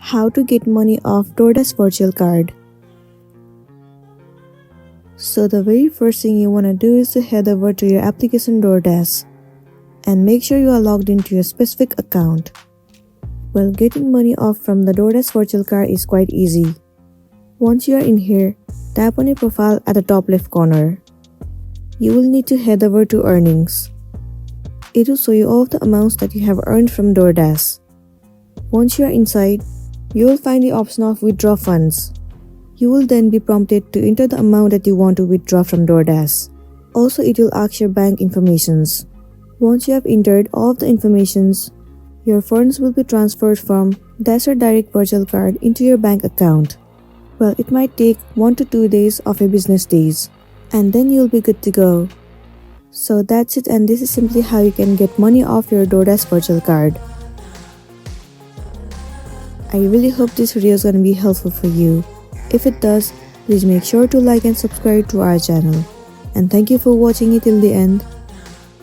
How to get money off DoorDash virtual card. So the very first thing you want to do is to head over to your application DoorDash and make sure you are logged into your specific account. Well, getting money off from the DoorDash virtual card is quite easy. Once you are in here, tap on your profile at the top left corner. You will need to head over to earnings. It will show you all of the amounts that you have earned from DoorDash. Once you are inside, you will find the option of withdraw funds. You will then be prompted to enter the amount that you want to withdraw from DoorDash. Also, it will ask your bank informations. Once you have entered all of the informations, your funds will be transferred from Dasher Direct virtual card into your bank account. Well, it might take 1 to 2 days of your business days, and then you'll be good to go. So that's it, and this is simply how you can get money off your DoorDash virtual card. I really hope this video is going to be helpful for you. If it does, please make sure to like and subscribe to our channel. And thank you for watching it till the end.